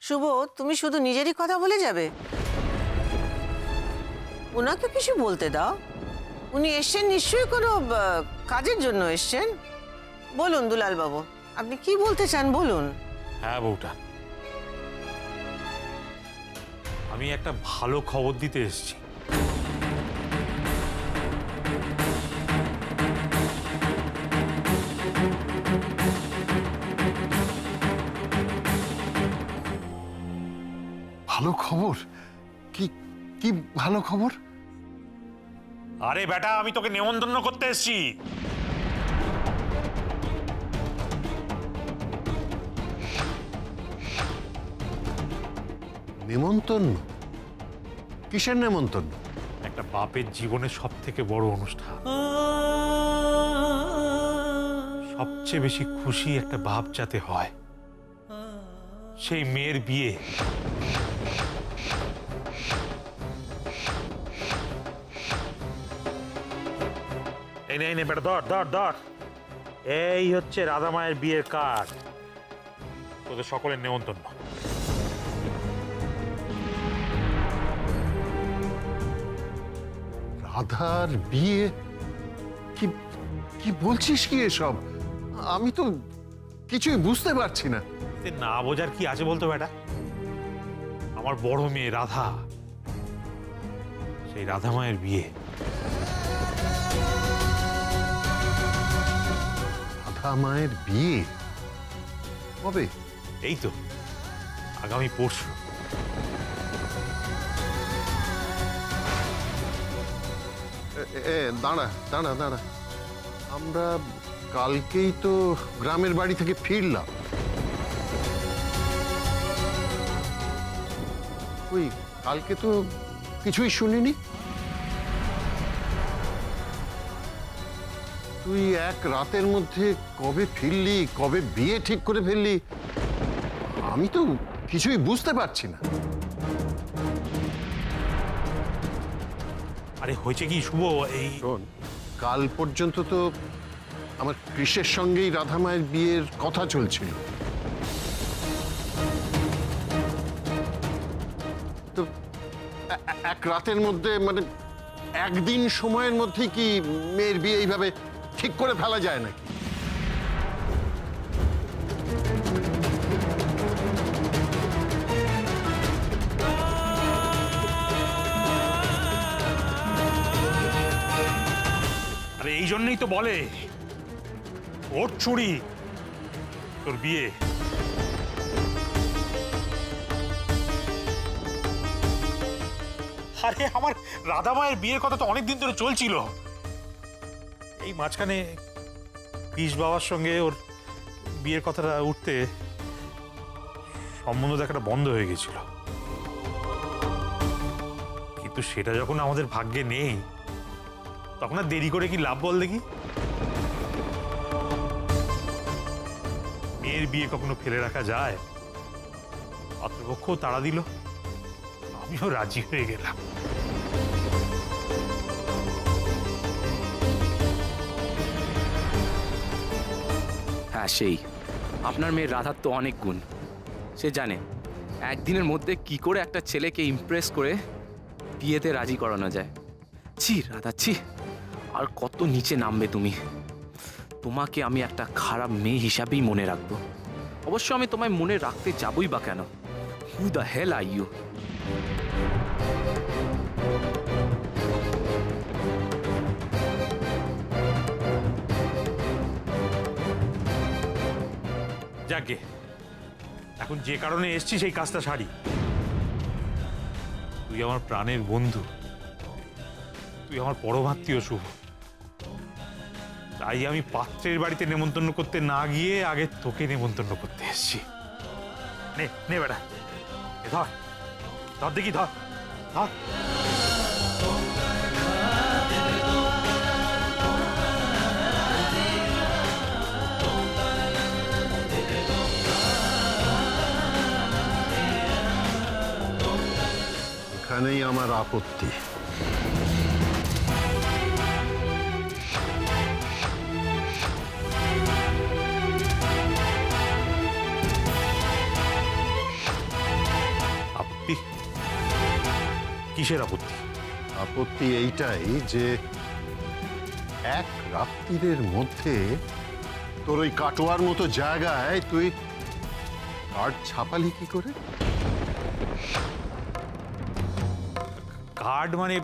শুভ, তুমি শুধু নিজেরই কথা বলে যাবে? ওনাকে কিছু বলতে দাও। উনি এসছেন নিশ্চয়ই কোনো কাজের জন্য এসছেন। বলুন দুলাল বাবু, আপনি কি বলতে চান বলুন। হ্যাঁ বউটা, আমি একটা ভালো খবর দিতে এসেছি। ভালো খবর? কি কি ভালো খবর? আরে বেটা, আমি তোকে নেমন্তন্ন করতে এসেছি। নেমন্তন্ন? কিসের নেমন্তন্ন? একটা বাপের জীবনের সব থেকে বড় অনুষ্ঠান। সবচেয়ে বেশি খুশি একটা বাপ যাতে হয়, সেই মেয়ের বিয়ে। এই নে বেটা, ধর ধর ধর। এই হচ্ছে রাধা মায়ের বিয়ের কার্ড, তোদের সকলের নেমন্তন্ন। রাধার বিয়ে? কি কি বলছিস কি এসব? আমি তো কিছুই বুঝতে পারছি না। না বোঝার কি আছে বলতো বেটা? আমার বড় মেয়ে রাধা, সেই রাধা মায়ের বিয়ে। রাধা মায়ের বিয়ে কবে? এই তো আগামী পরশু। দাঁড়া দাঁড়া দাঁড়া, আমরা কালকেই তো গ্রামের বাড়ি থেকে ফিরলাম। ওই কালকে তো কিছুই শুনিনি। তুই এক রাতের মধ্যে কবে ফিরলি, কবে বিয়ে ঠিক করে ফেললি, আমি তো কিছুই বুঝতে পারছি না। আরে হয়েছে কি শুভ, এই শোন, কাল পর্যন্ত তো আমার কৃষের সঙ্গেই রাধা মায়ের বিয়ের কথা চলছিল। তো এক রাতের মধ্যে, মানে একদিন সময়ের মধ্যে কি মেয়ের বিয়ে এইভাবে ঠিক করে ফেলা যায় নাকি? আরে এই জন্যই তো বলে ওর চুরি তোর বিয়ে। আরে আমার রাধা মায়ের বিয়ের কথা তো অনেকদিন ধরে চলছিল। এই মাঝখানে পিস বাবার সঙ্গে ওর বিয়ের কথাটা উঠতে সম্বন্ধ দেখাটা বন্ধ হয়ে গেছিল। কিন্তু সেটা যখন আমাদের ভাগ্যে নেই, তখন আর দেরি করে কি লাভ বল দেখি? মেয়ের বিয়ে কখনো ফেলে রাখা যায়? পাত্রপক্ষ তাড়া দিল, আমিও রাজি হয়ে গেলাম। হ্যাঁ, সেই আপনার মেয়ের রাধার তো অনেক গুণ। সে জানে একদিনের মধ্যে কি করে একটা ছেলেকে ইমপ্রেস করে বিয়েতে রাজি করানো যায়। ছি রাধা, ছি, আর কত নিচে নামবে তুমি। তোমাকে আমি একটা খারাপ মেয়ে হিসাবেই মনে রাখবো। অবশ্য আমি তোমায় মনে রাখতে যাবই বা কেন? Who the hell are you? যাকে এখন যে কারণে এসছি সেই কাজটা সারি। তুই আমার প্রাণের বন্ধু, তুই আমার পরমাত্মীয় শুভ। তাই আমি পাত্রের বাড়িতে নেমন্তন্ন করতে না গিয়ে আগে তোকে নেমন্তন্ন করতে এসেছি। নে নে বেটা, ধর ধর দেখি, ধর ধর। এখানেই আমার আপত্তি। কিসের আপত্তি? আপত্তি এইটাই যে এক রাত্রির মধ্যে তোর ওই কাটোয়ার মতো জায়গায় তুই কার্ড ছাপালি কি করে? কার্ড মানে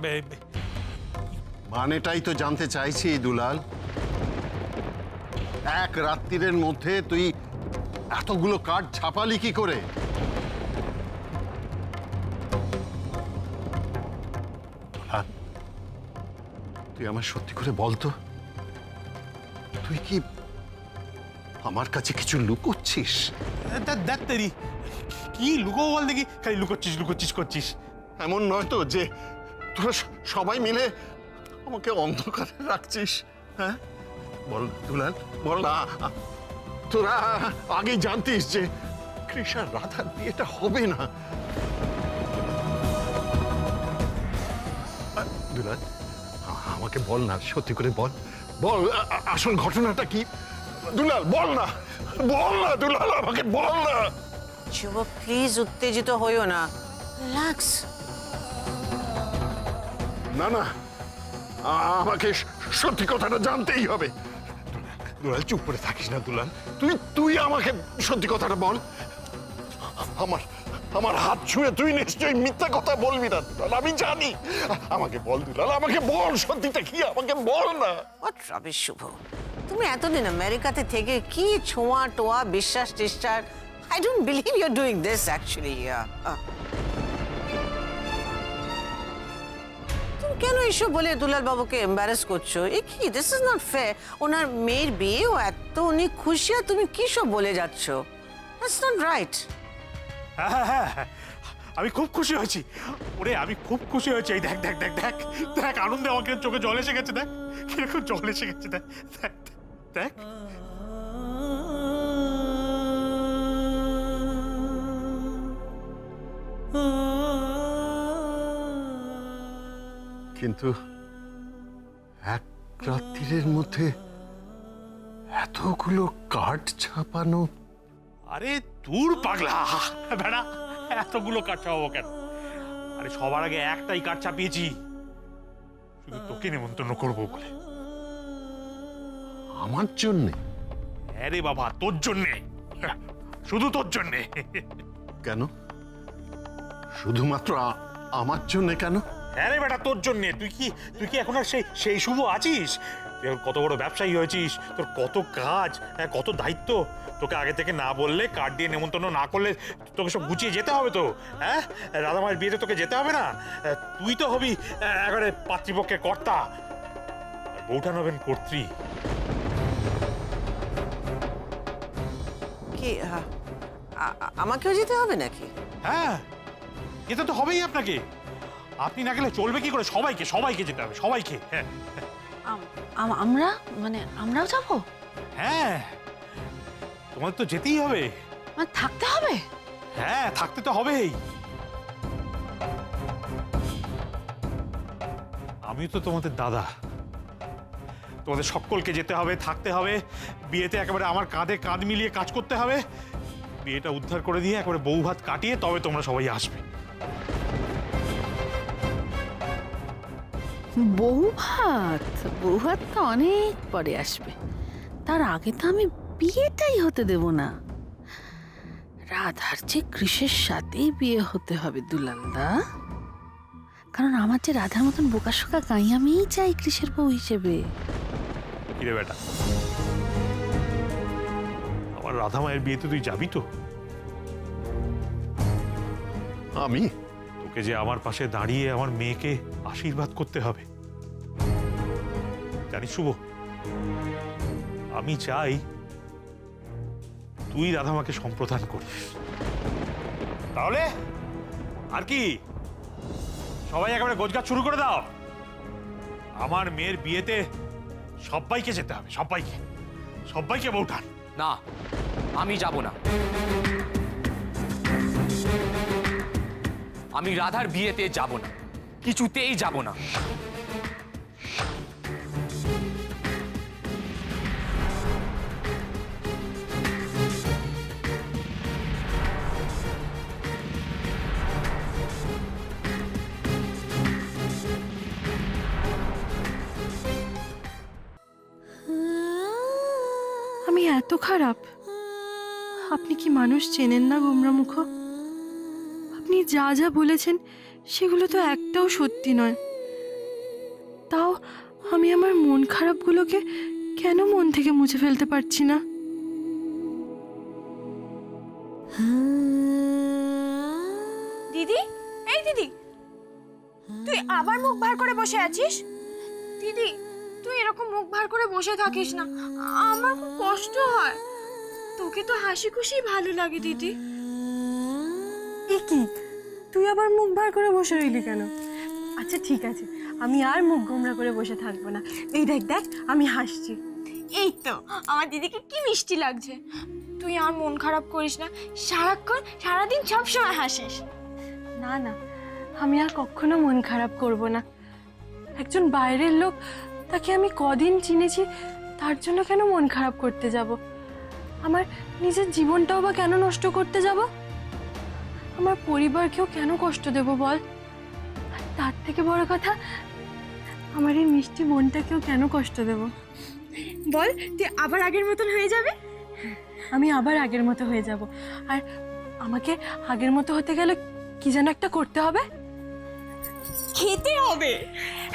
মানেটাই তো জানতে চাইছি দুলাল। এক রাত্রির মধ্যে তুই এতগুলো কার্ড ছাপালি কি করে? দুলাল, তুই আমার সত্যি করে বলতো, তুই কি আমার কাছে কিছু লুকোচ্ছিস? দেখ তেরি, কি লুকো বল দেখি, খালি লুকোচ্ছিস লুকোচ্ছিস করছিস। এমন নয় তো যে তোরা সবাই মিলে আমাকে অন্ধকারে রাখছিস? হ্যাঁ বল দুলাল, বল না। তোরা আগে জানতিস যে কৃষার রাধার বিয়েটা হবে না। দুলাল, আমাকে বল না, সত্যি করে বল, বল আসল ঘটনাটা কি? দুলাল বল না, বল না দুলাল, আমাকে বল না। শুভ, প্লিজ উত্তেজিত হইও না, রিল্যাক্স। না না, আমাকে সত্যি কথাটা জানতেই হবে। দুলাল চুপ করে থাকিস না দুলাল, তুই আমাকে সত্যি কথাটা বল। আমার হাত ছুঁয়ে তুই নিশ্চয়ই মিথ্যা কথা বলবি না দুলাল, আমি জানি। আমাকে বল দুলাল, আমাকে বল সত্যিটা কি, আমাকে বল না। হোয়াট রাবিশ শুভ, তুমি এতদিন আমেরিকাতে থেকে কি ছোঁয়া টোয়া বিশ্বাস টিশ্চার, I don't believe you are doing this actually. তুমি কেন এসব বলে দুলাল বাবুকে এম্বারেস করছো? এ কি, দিস ইজ নট ফেয়ার। ওনার মেয়ের বিয়ে, ও এত উনি খুশি আর তুমি কি সব বলে যাচ্ছ? That's not right. হ্যাঁ হ্যাঁ হ্যাঁ, আমি খুব খুশি হয়েছি। ওরে আমি খুব খুশি হয়েছি। এই দেখ দেখ দেখ দেখ দেখ, আনন্দে আমাকে চোখে জল এসে গেছে। দেখ কিরকম জল এসে গেছে। দেখ দেখ দেখ। কিন্তু এক রাত্রির মধ্যে এতগুলো কার্ড ছাপানো। আরে দূর পাগলা বেড়া, এতগুলো কাঠ ছাপাবো কেন? আরে সবার আগে একটাই কাঠ ছাপিয়েছি, শুধু তোকে নেমন্তন্ন করবো বলে। আমার জন্যে? আরে বাবা, তোর জন্যে, শুধু তোর জন্যে। কেন? শুধুমাত্র আমার জন্যে কেন? আরে বেটা, তোর জন্যে। তুই কি এখন আর সেই শুভ আছিস? তুই কত বড় ব্যবসায়ী হয়েছিস, তোর কত কাজ, কত দায়িত্ব। তোকে আগে থেকে না বললে, কার্ড দিয়ে নেমন্তন্ন না করলে তোকে সব গুছিয়ে যেতে হবে তো। হ্যাঁ, রাধামায়ের বিয়েতে তোকে যেতে হবে না? তুই তো হবি একেবারে পাত্রীপক্ষের কর্তা, বউটা হবেন কর্ত্রী। কি আমাকেও যেতে হবে নাকি? হ্যাঁ, যেতে তো হবেই আপনাকে। আপনি না গেলে চলবে কি করে? সবাইকে যেতে হবে, সবাইকে। হ্যাঁ আমরা, মানে আমরাও যাব? হ্যাঁ, তোমাদের তো যেতেই হবে। মানে থাকতে হবে? হ্যাঁ, থাকতে তো হবেই। আমি তো তোমাদের দাদা, তোমাদের সকলকে যেতে হবে, থাকতে হবে। বিয়েতে একেবারে আমার কাঁধে কাঁধ মিলিয়ে কাজ করতে হবে। বিয়েটা উদ্ধার করে দিয়ে একেবারে বউ ভাত কাটিয়ে তবে তোমরা সবাই আসবে। বউ ভাত? বউ ভাত তো অনেক পরে আসবে, তার আগে তো আমি বিয়েটাই হতে দেব না। রাধার যে কৃষের সাথেই বিয়ে হতে হবে দুলালদা, কারণ আমার যে রাধার মতন বোকাশোকা গাই আমিই চাই কৃষের বউ হিসেবে। কিরে বেটা, আমার রাধা মায়ের বিয়েতে তুই যাবি তো? আমি? তোকে যে আমার পাশে দাঁড়িয়ে আমার মেয়েকে আশীর্বাদ করতে হবে, জানিস শুভ? আমি চাই তুই রাধামাকে সম্প্রদান করিস। তাহলে আর কি, সবাই একেবারে গোছগাছ শুরু করে দাও। আমার মেয়ের বিয়েতে সবাইকে যেতে হবে, সবাইকে বউঠান। না, আমি যাব না। আমি রাধার বিয়েতে যাব না, কিছুতেই যাব না। আমি এত খারাপ? আপনি কি মানুষ চেনেন না গোমরামুখ? আপনি যা যা বলেছেন সেগুলো তো একটাও সত্যি নয়। তাও আমি আমার মন খারাপগুলোকে কেন মন থেকে মুছে ফেলতে পারছি না? দিদি, এই দিদি, তুই আবার মুখ ভার করে বসে আছিস? দিদি, তুই এরকম মুখ ভার করে বসে থাকিস না, আমার খুব কষ্ট হয়। তোকে তো হাসি খুশি ভালো লাগে দিদি। এ কি, তুই আবার মুখ ভার করে বসে রইলি কেন? আচ্ছা ঠিক আছে, আমি আর মুখ গোমরা করে বসে থাকবো না। এই দেখ দেখ, আমি হাসছি। এই তো আমার দিদিকে কি মিষ্টি লাগছে। তুই আর মন খারাপ করিস না, সারাক্ষণ সারাদিন সবসময় হাসিস। না না, আমি আর কখনো মন খারাপ করব না। একজন বাইরের লোক, তাকে আমি কদিন চিনেছি, তার জন্য কেন মন খারাপ করতে যাব? আমার নিজের জীবনটাও বা কেন নষ্ট করতে যাব? আমার পরিবারকেও কেন কষ্ট দেব বল? আর তার থেকে বড় কথা, আমার এই মিষ্টি বোনটাকেও কেন কষ্ট দেব বল? তুই আবার আগের মতন হয়ে যাবে। আমি আবার আগের মতো হয়ে যাব। আর আমাকে আগের মতো হতে গেলে কি যেন একটা করতে হবে। খেতে হবে।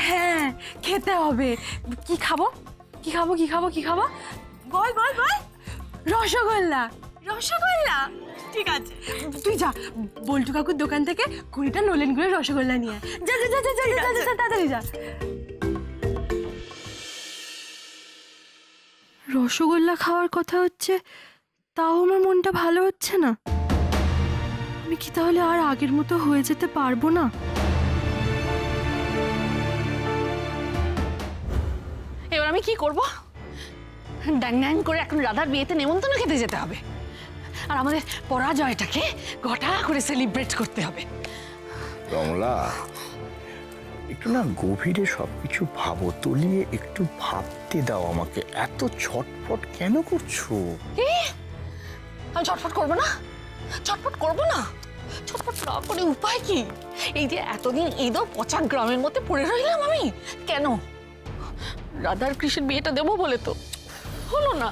হ্যাঁ, খেতে হবে। কি খাবো কি খাবো কি খাবো কি খাবো? বল বল বল। রসগোল্লা। রসগোল্লা, ঠিক আছে। তুই যা বল্টু কাকুর দোকান থেকে 20টা নলেন গুড়ের রসগোল্লা নিয়ে আয়। যা যা যা যা যা যা, তাড়াতাড়ি যা। রসগোল্লা খাওয়ার কথা হচ্ছে, তাও আমার মনটা ভালো হচ্ছে না। আমি কি তাহলে আর আগের মতো হয়ে যেতে পারবো না? এবার আমি কি করব? ড্যাং ড্যাং করে এখন রাধার বিয়েতে নেমন্তন্ন খেতে যেতে হবে, আর আমাদের পরাজয়টাকে ঘটা করে সেলিব্রেট করতে হবে। রমলা, একটু না গভীরে সবকিছু ভাবো, তলিয়ে একটু ভাবতে দাও আমাকে। এত ছটফট কেন করছো? আমি ছটফট করবো না, ছটফট করবো না। ছটফট না করে উপায় কি? এই যে এতদিন এই তো পচা গ্রামের মধ্যে পড়ে রইলাম আমি, কেন? রাধার কৃষির বিয়েটা দেবো বলে তো হলো না,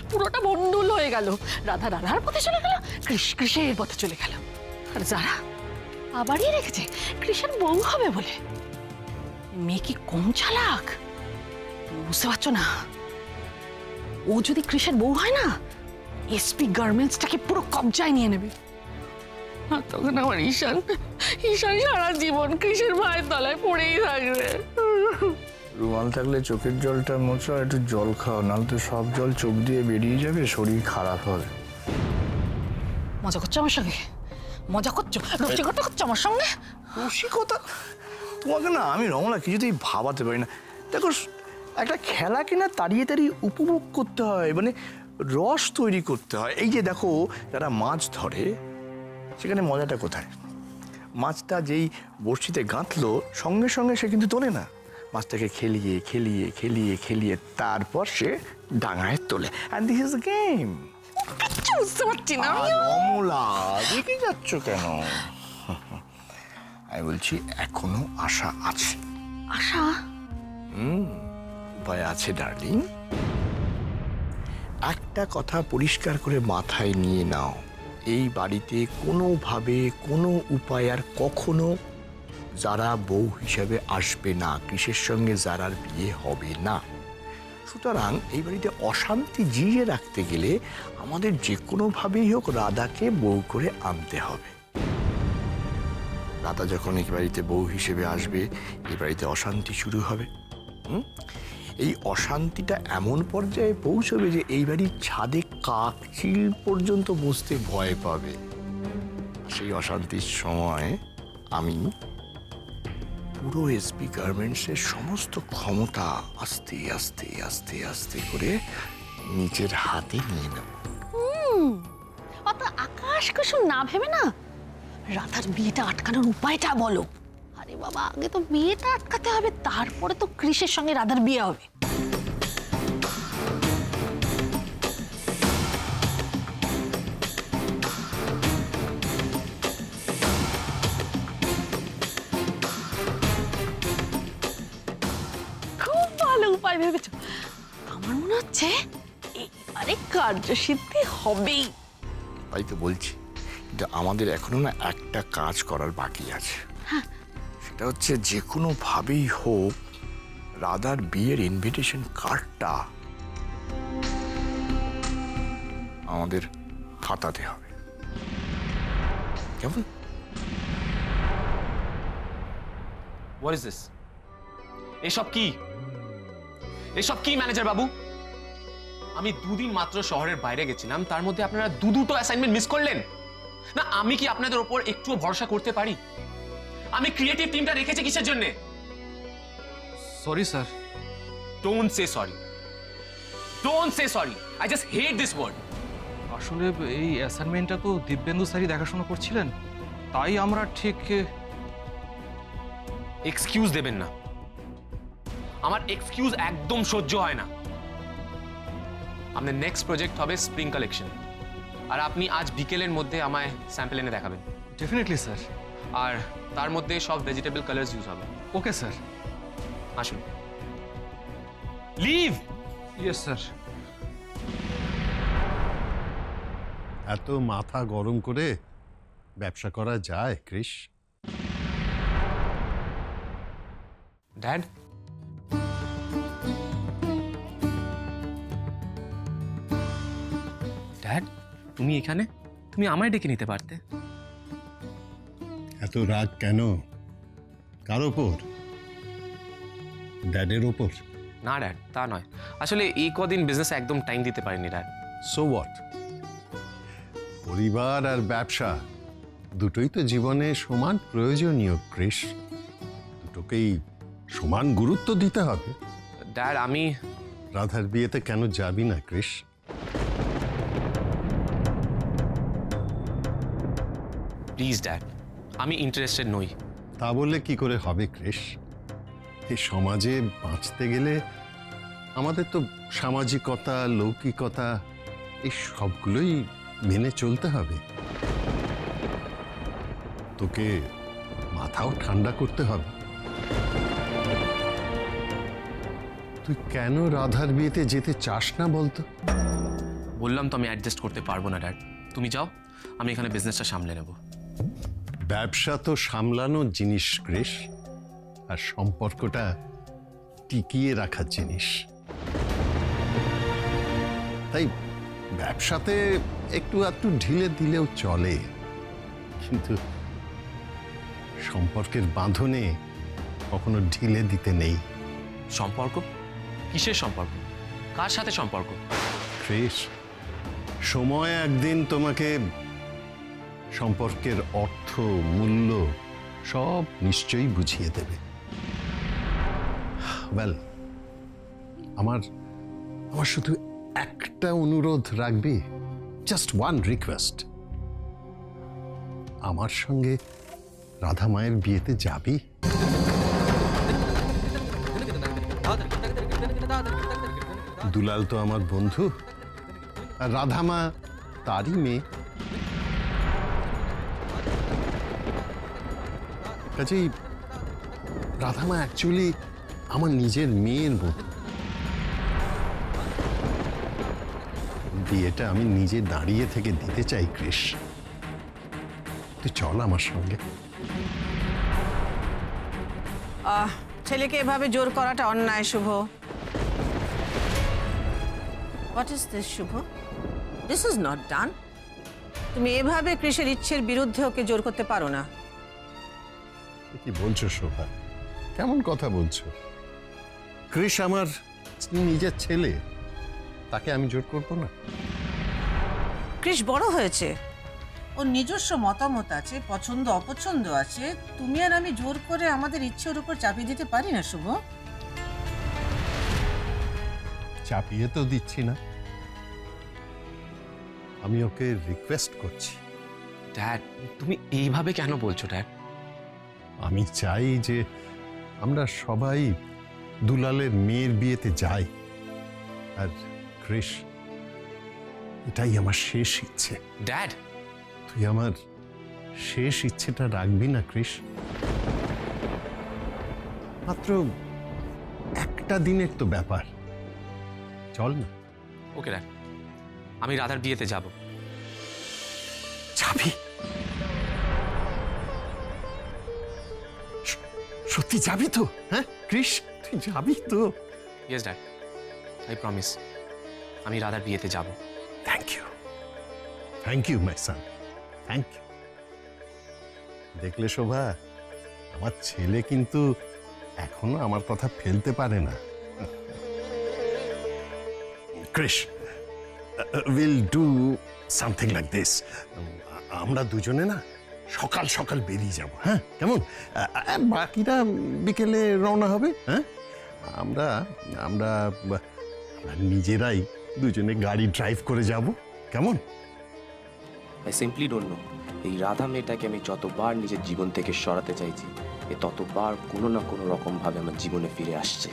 পুরোটা বন্ডুল হয়ে গেল। রাধা রাধার পথে চলে গেল, কৃষের পথে চলে গেল। আর যারা আবারই রেখেছে কৃষের বউ হবে বলে, মেয়ে কি কম চালাক? বুঝতে পারছো না? ও যদি কৃষের বউ হয় না, এসপি গার্মেন্টসটাকে পুরো কবজায় নিয়ে নেবে। আর তখন আমার ঈশান সারা জীবন কৃষের ভাইয়ের তলায় পড়েই থাকবে। রুমাল থাকলে চোখের জলটা মোছো, একটু জল খাও, নাহলে তো সব জল চোখ দিয়ে বেরিয়ে যাবে, শরীর খারাপ হবে। মজা করছো আমার সঙ্গে? মজা করছো? রসিকতা করছো আমার সঙ্গে? রসিকতা? তোমাকে না আমি রমলা কিছুতেই ভাবাতে পারি না। দেখো, একটা খেলাকে না তাড়িয়ে তাড়িয়ে উপভোগ করতে হয়, মানে রস তৈরি করতে হয়। এই যে দেখো, যারা মাছ ধরে, সেখানে মজাটা কোথায়? মাছটা যেই বড়শিতে গাঁথলো, সঙ্গে সঙ্গে সে কিন্তু তোলে না। মাছটাকে খেলিয়ে খেলিয়ে খেলিয়ে খেলিয়ে তারপর সে ডাঙায় তোলে। And this is the game. বুঝতে পারছি না। রমলা, দেখে যাচ্ছ কেন? আমি বলছি এখনো আশা আছে। আশা? উপায় আছে ডার্লিং। একটা কথা পরিষ্কার করে মাথায় নিয়ে নাও, এই বাড়িতে কোনোভাবে কোনো উপায় আর কখনো যারা বউ হিসেবে আসবে না, কৃষের সঙ্গে যারার বিয়ে হবে না। সুতরাং এই বাড়িতে অশান্তি জিয়ে রাখতে গেলে আমাদের যে কোনোভাবেই হোক রাধাকে বউ করে আনতে হবে। রাধা যখন এই বাড়িতে বউ হিসেবে আসবে, এই বাড়িতে অশান্তি শুরু হবে। এই অশান্তিটা এমন পর্যায়ে পৌঁছবে যে এই বাড়ির ছাদে কাক চিল পর্যন্ত বসতে ভয় পাবে। সেই অশান্তির সময় আমি পুরো এসপি গার্মেন্টসের সমস্ত ক্ষমতা আস্তে আস্তে আস্তে আস্তে করে নিজের হাতে নিয়ে নেব। অত আকাশ কুসুম না ভেবে না রাধার বিয়েটা আটকানোর উপায়টা বলো। আরে বাবা, আগে তো বিয়েটা আটকাতে হবে, তারপরে তো কৃষের সঙ্গে রাধার বিয়ে হবে। খুব ভালো উপায় ভেবেছো। আমার মনে হচ্ছে আরে কার্যসিদ্ধি হবেই। তাই তো বলছি যে আমাদের এখনো না একটা কাজ করার বাকি আছে। সেটা হচ্ছে যে কোনো ভাবেই হোক রাধার বিয়ের ইনভিটেশন কার্ডটা আমাদের হাতাতে হবে। কেমন? What is this? এসব কি? এসব কি ম্যানেজার বাবু? আমি দুদিন মাত্র শহরের বাইরে গেছিলাম, তার মধ্যে আপনারা দুটো অ্যাসাইনমেন্ট মিস করলেন না। আমি কি আপনাদের উপর একটুও ভরসা করতে পারি? আমি ক্রিয়েটিভ টিমটা রেখেছি কিসের জন্য? Sorry sir. Don't say sorry, don't say sorry. I just hate this word. আসলে এই অ্যাসাইনমেন্টটা তো দিব্যেন্দু স্যারই দেখাশোনা করছিলেন, তাই আমরা ঠিক। এক্সকিউজ দেবেন না, আমার এক্সকিউজ একদম সহ্য হয় না। আমাদের নেক্সট প্রজেক্ট হবে স্প্রিং কালেকশন, আর আপনি আজ বিকেলের মধ্যে আমায় স্যাম্পল এনে দেখাবেন। Definitely sir. আর তার মধ্যে সব ভেজিটেবল কালার্স ইউজ হবে। Okay sir. আসুন। লিভ। Yes sir. এত মাথা গরম করে ব্যবসা করা যায় ক্রিস? ড্যাড, ড্যাড, তুমি এখানে? তুমি আমায় ডেকে নিতে পারতে। এত রাগ কেন? কার ওপর? ড্যাডের ওপর? না ড্যাড, তা নয়। আসলে এই কদিন বিজনেস একদম টাইম দিতে পারিনি ড্যাড। So what? পরিবার আর ব্যবসা দুটোই তো জীবনে সমান প্রয়োজনীয় ক্রিস। দুটোকেই সমান গুরুত্ব দিতে হবে। ড্যাড, আমি রাধার বিয়েতে কেন যাবি না ক্রিস? প্লিজ ড্যাড, আমি ইন্টারেস্টেড নই। তা বললে কি করে হবে ক্রিস? এই সমাজে বাঁচতে গেলে আমাদের তো সামাজিকতা, লৌকিকতা এই সবগুলোই মেনে চলতে হবে। তোকে মাথাও ঠান্ডা করতে হবে। তুই কেন রাধার বিয়েতে যেতে চাস না বলতো? বললাম তো আমি অ্যাডজাস্ট করতে পারবো না ড্যাড। তুমি যাও, আমি এখানে বিজনেসটা সামলে নেব। ব্যবসা তো সামলানোর জিনিস ক্রিস, আর সম্পর্কটা টিকিয়ে রাখার জিনিস। তাই ব্যবসাতে একটু একটু ঢিলে দিলেও চলে, কিন্তু সম্পর্কের বাঁধনে কখনো ঢিলে দিতে নেই। সম্পর্ক? কিসের সম্পর্ক? কার সাথে সম্পর্ক? ক্রিস, সময় একদিন তোমাকে সম্পর্কের অর্থ, মূল্য সব নিশ্চয়ই বুঝিয়ে দেবে। ওয়েল, আমার শুধু একটা অনুরোধ রাখবি, জাস্ট ওয়ান রিকোয়েস্ট। আমার সঙ্গে রাধা মায়ের বিয়েতে যাবি? দুলাল তো আমার বন্ধু, আর রাধা মা তারই মেয়ে। কাজেই রাধা মা অ্যাকচুয়ালি আমার নিজের মেয়ের মতো। বিয়েটা আমি নিজে দাঁড়িয়ে থেকে দিতে চাই ক্রিস। তুই চল আমার সঙ্গে। ছেলেকে এভাবে জোর করাটা অন্যায় Shubho. What is this Shubho? This is not done. তুমি এভাবে ক্রিসের ইচ্ছের বিরুদ্ধে ওকে জোর করতে পারো না। কি বলছো শোভা? কেমন কথা বলছো? ক্রিস আমার নিজের ছেলে, তাকে আমি জোর করবো না? ক্রিস বড় হয়েছে, ওর নিজস্ব মতামত আছে, পছন্দ অপছন্দ আছে। তুমি আর আমি জোর করে আমাদের ইচ্ছের উপর চাপিয়ে দিতে পারি না শুভ। চাপিয়ে তো দিচ্ছি না, আমি ওকে রিকোয়েস্ট করছি। ড্যাড, তুমি এইভাবে কেন বলছো ড্যাড? আমি চাই যে আমরা সবাই দুলালের মেয়ের বিয়েতে যাই। আর ক্রিস, এটাই আমার শেষ ইচ্ছে। ড্যাড, তুই আমার শেষ ইচ্ছেটা রাখবি না ক্রিস? মাত্র একটা দিনের তো ব্যাপার, চল না। ওকে ড্যাড, আমি রাধার বিয়েতে যাব। যাবি? সত্যি যাবি তো? হ্যাঁ কৃষ, তুই যাবি তো? ইয়েস ড্যাড, আই প্রমিস, আমি রাধার বিয়েতে যাব। Thank you my son, thank you. দেখলে শোভা, আমার ছেলে কিন্তু এখনো আমার কথা ফেলতে পারে না। Krish, will do something like this. আমরা দুজনে না সকাল সকাল বেরিয়ে যাব, হ্যাঁ কেমন? বাকিরা বিকেলে রওনা হবে। হ্যাঁ, আমরা আমরা নিজেরাই দুজনে গাড়ি ড্রাইভ করে যাব, কেমন? আই সিম্পলি ডোন্ট নো, এই রাধা মেয়েটাকে আমি যতবার নিজের জীবন থেকে সরাতে চাইছি, এ ততবার কোনো না কোনো রকম ভাবে আমার জীবনে ফিরে আসছে।